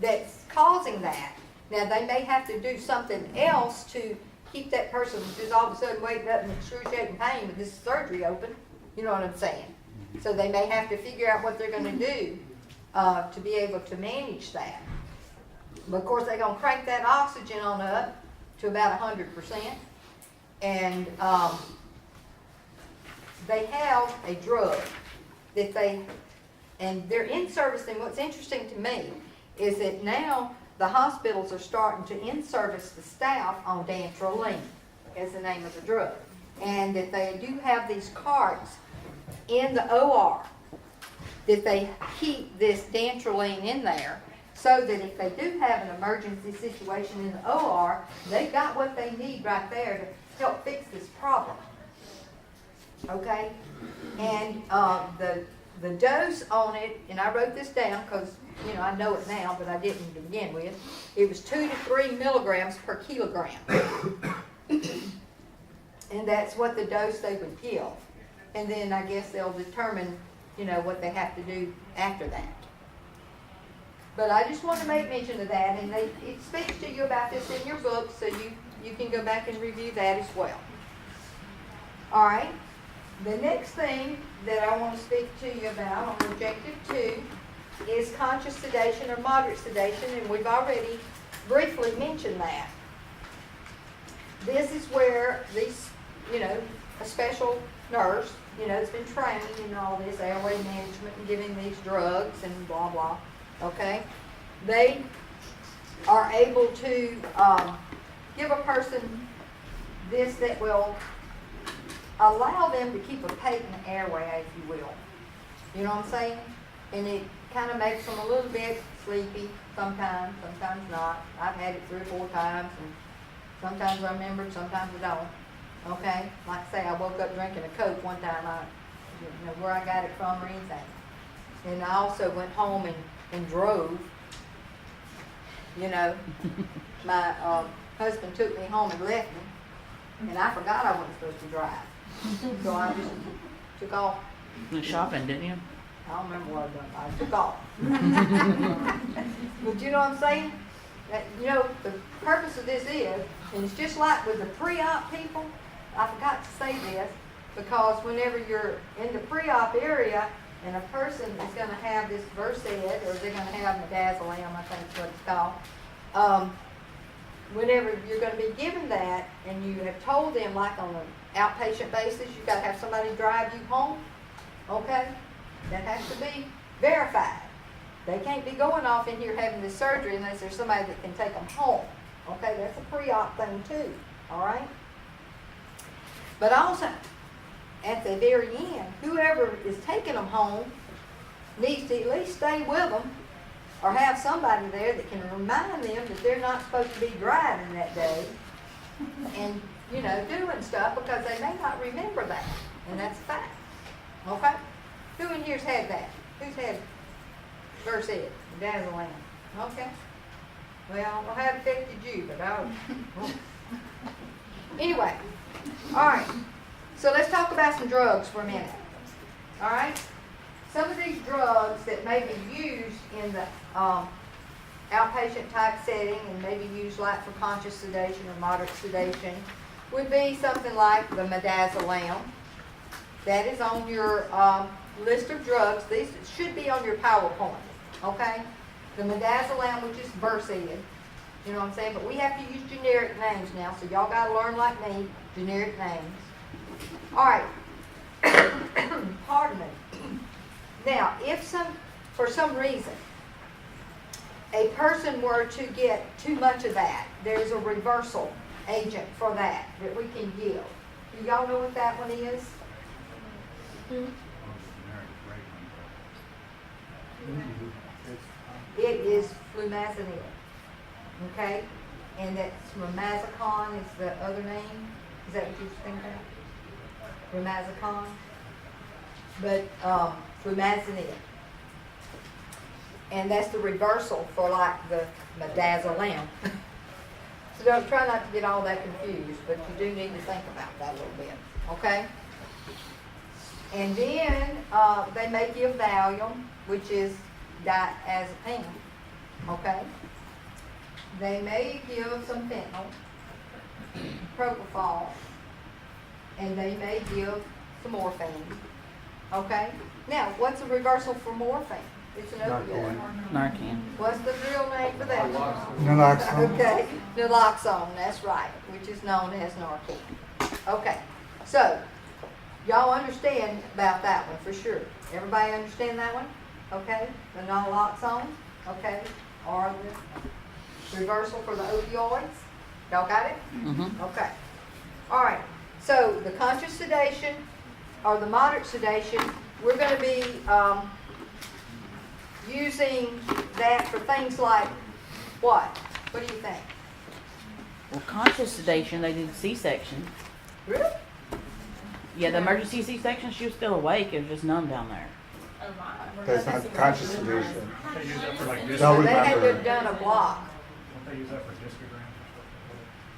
That's causing that. Now, they may have to do something else to keep that person from just all of a sudden waking up in excruciating pain with this surgery open. You know what I'm saying? So they may have to figure out what they're going to do to be able to manage that. But of course, they're going to crank that oxygen on up to about 100%. And they have a drug that they're in service. And what's interesting to me is that now the hospitals are starting to in-service the staff on dantrolene, is the name of the drug. And that they do have these carts in the OR that they keep this dantrolene in there so that if they do have an emergency situation in the OR, they've got what they need right there to help fix this problem. Okay? And the dose on it, and I wrote this down because I know it now, but I didn't to begin with. It was 2 to 3 milligrams per kilogram. And that's what the dose they would give. And then I guess they'll determine, what they have to do after that. But I just want to make mention of that, and it speaks to you about this in your book, so you can go back and review that as well. All right. The next thing that I want to speak to you about on Objective 2 is conscious sedation or moderate sedation, and we've already briefly mentioned that. This is where these, a special nurse, has been trained in all this airway management and giving these drugs and blah, blah, okay? They are able to give a person this that will allow them to keep a patent airway, if you will. You know what I'm saying? And it kind of makes them a little bit sleepy sometimes not. I've had it 3 or 4 times, and sometimes I remember, sometimes I don't. Okay? Like I say, I woke up drinking a Coke one time. you know, where I got it from or anything. And I also went home and drove. You know, my husband took me home and left me, and I forgot I wasn't supposed to drive. So I just took off. You went shopping, didn't you? I don't remember what I took off. But you know what I'm saying? That, you know, the purpose of this is, and it's just like with the pre-op people, I forgot to say this, because whenever you're in the pre-op area and a person is going to have this Versed, or they're going to have midazolam, I think is what it's called, whenever you're going to be given that and you have told them, like on an outpatient basis, you've got to have somebody drive you home, okay? That has to be verified. They can't be going off in here having this surgery unless there's somebody that can take them home. Okay, that's a pre-op thing too, all right? But also, at the very end, whoever is taking them home needs to at least stay with them or have somebody there that can remind them that they're not supposed to be driving that day and, you know, doing stuff, because they may not remember that, and that's a fact, okay? Who in here's had that? Who's had Versed, midazolam? Okay. Well, it had affected you, but I anyway, all right. So let's talk about some drugs for a minute. All right? Some of these drugs that may be used in the outpatient type setting and maybe used like for conscious sedation or moderate sedation would be something like the midazolam. That is on your list of drugs. These should be on your PowerPoint, okay? The midazolam, which is Versed, you know what I'm saying? But we have to use generic names now, so y'all got to learn like me, generic names. All right. Pardon me. Now, if for some reason a person were to get too much of that, there's a reversal agent for that we can give. Do y'all know what that one is? It is flumazenil, okay? And that's Ramazicon is the other name. Is that what you think of? Ramazicon? But flumazenil. And that's the reversal for like the midazolam. So don't try not to get all that confused, but you do need to think about that a little bit, okay? And then they may give Valium, which is diazepam, okay? They may give some fentanyl, propofol, and they may give some morphine, okay? Now, what's a reversal for morphine? It's an opioid. Narcan. What's the real name for that? Naloxone. Okay, naloxone, that's right, which is known as Narcan. Okay, so y'all understand about that one for sure. Everybody understand that one? Okay, the naloxone, okay, or the reversal for the opioids. Y'all got it? Mm-hmm. Okay. All right. So the conscious sedation or the moderate sedation, we're going to be using that for things like what? What do you think? Well, conscious sedation, they did C-section. Really? Yeah, the emergency C-section, she was still awake. It was just numb down there. Oh, my. That's not conscious sedation. They use that for like Don't They had to remember. have done a block. Don't they use that for discograms or stuff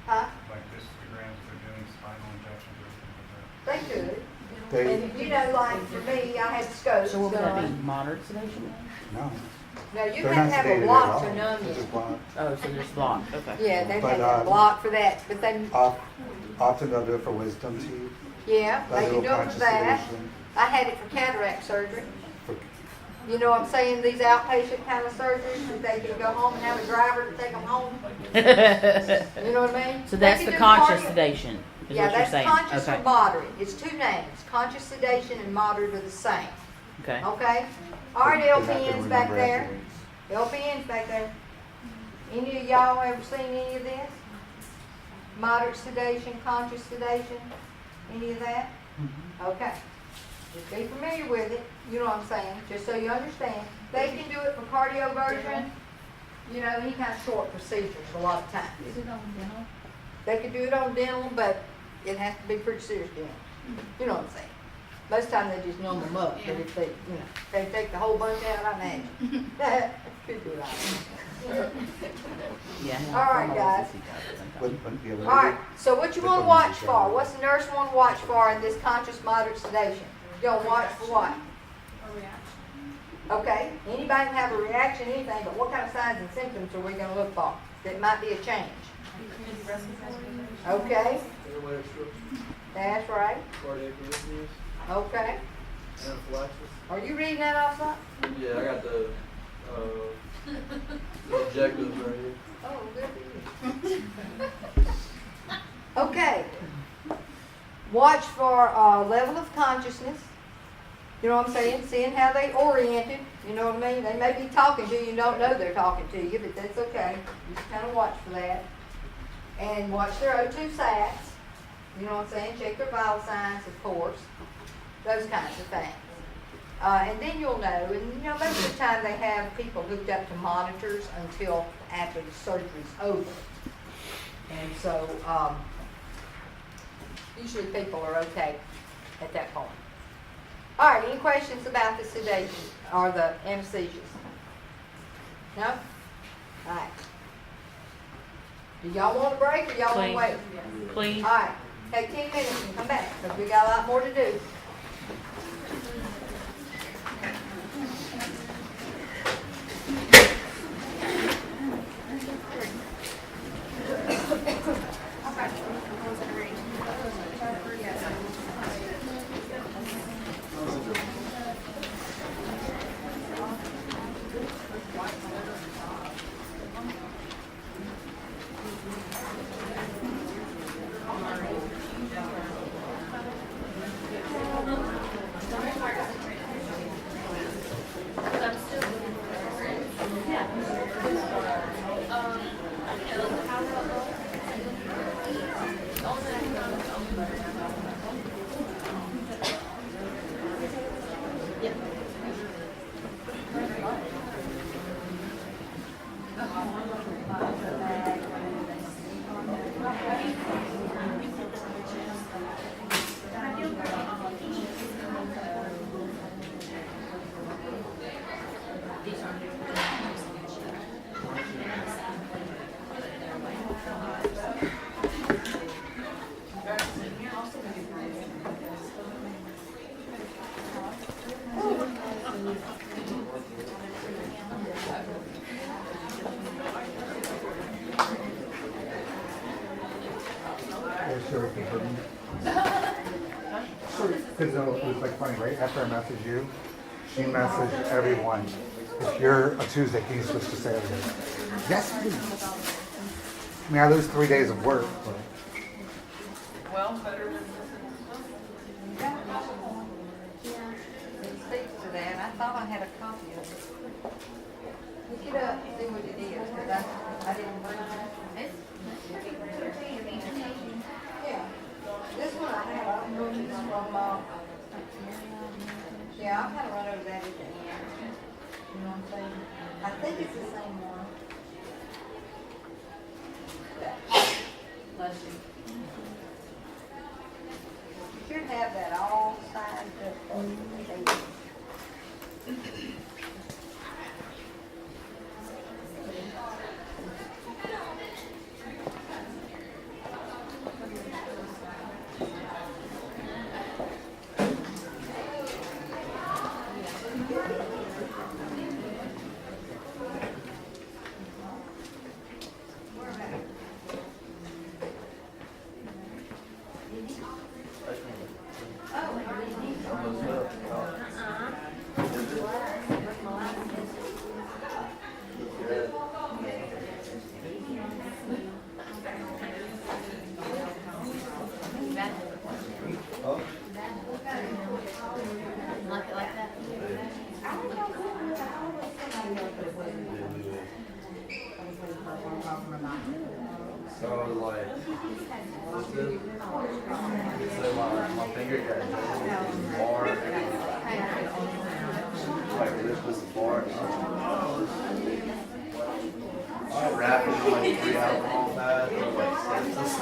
Huh? like that? Like discograms, they're doing spinal injections or things like that. They could. They, And you know, like for me, I had scopes So what would that be? done. Moderate sedation? no. Now you They're have not to have a sedated at block all. to numb They're you. just blocked. Oh, so just blocked. Okay. Yeah, they But, had a block for that, but they, Often they'll do it for wisdom teeth. yeah, Like they can little do it for conscious that. sedation. I had it for cataract surgery. For, You know what I'm saying? These outpatient kind of surgeries, that they can go home and have a driver to take them home. You know what I mean? So They that's can the do conscious cardio- sedation, is Yeah, what you're that's saying. conscious Okay. or moderate. It's two names. Conscious sedation and moderate are the same. Okay. Okay? All right, they're not gonna LPNs back remember there. afterwards. LPNs back there. Any of y'all ever seen any of this? Moderate sedation, conscious sedation, any of that? Okay. Just be familiar with it, you know what I'm saying, just so you understand. They can do it for cardioversion, you know, any kind of short procedures a lot of times. Is it on dental? They could do it on dental, but it has to be pretty serious dental. You know what I'm saying? Most times they just numb them up, but if they, if they take the whole bunch out, I imagine. Could be right. Yeah. All right, guys. Yeah, All right, so what you want to watch for? What's the nurse want to watch for in this conscious moderate sedation? You gonna watch for what? A reaction. Okay, anybody can have a reaction, anything, but what kind of signs and symptoms are we gonna look for? That might be a change. Maybe respiratory. Okay, Airway obstruction, that's right. cardiac arrhythmias, Okay. anaphylaxis. Are you reading that off something? Yeah, I got the objectives right here. Oh, good for you. Okay. Watch for level of consciousness. You know what I'm saying? Seeing how they oriented. You know what I mean? They may be talking to you, you don't know they're talking to you, but that's okay. Just kind of watch for that. And watch their O2 sats. You know what I'm saying? Check their vital signs, of course. Those kinds of things. And then you'll know, and most of the time they have people hooked up to monitors until after the surgery's over. And so, usually people are okay at that point. All right, any questions about the sedation or the anesthesias? No? All right. Do y'all want a break or y'all want to wait? Please. All right, take 10 minutes and come back, because we got a lot more to do. Because it was like funny, right? After I messaged you, she messaged everyone. If you're a Tuesday, can you switch to Saturday? Yes, please. I mean, I lose 3 days of work, but Well, better than It speaks to that. I thought I had a copy of it. Look it up, see what it is, because I didn't bring it. Yeah. This one I have, I don't know if it's from, yeah, I'll kind of run over that at the end. You know what I'm saying? I think it's the same one. Bless you. You should have that all signed up. Like it like that? So like, what's this? So my finger got bar. Like this was the bar. Wrapping like 3 alcohol pads or like sepsis.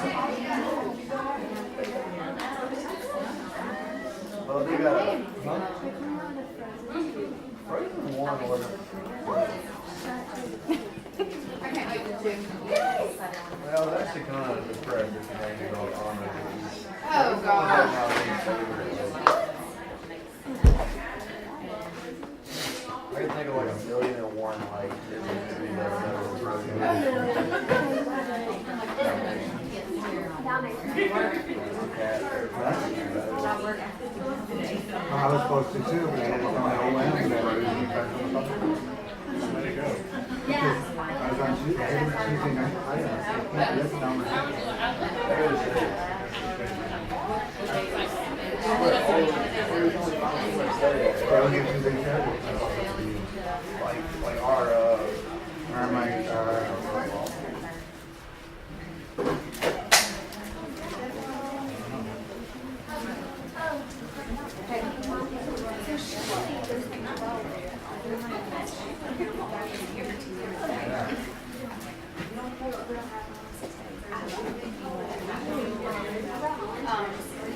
Well, they got, frozen one was, well, it's actually kind of depressed if you hang it on the. Oh, God. I can think of like 1,000,001 like it needs to be left over frozen. I was supposed to too, but I had to come out when Let it go. I was on Tuesday night. I can't live down there. I'll get Tuesday, Saturday. Like our, Or my,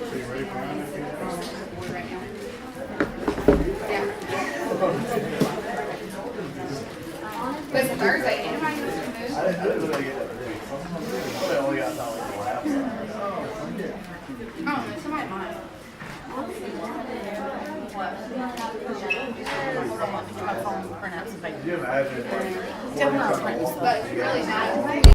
So you ready for mine? But it's Thursday, anybody wants to move? I didn't really get that big. I only got that like the lap side. Oh, somebody might. My phone print out some paper. Could you imagine? Tell her I'll print this. But it's really nice.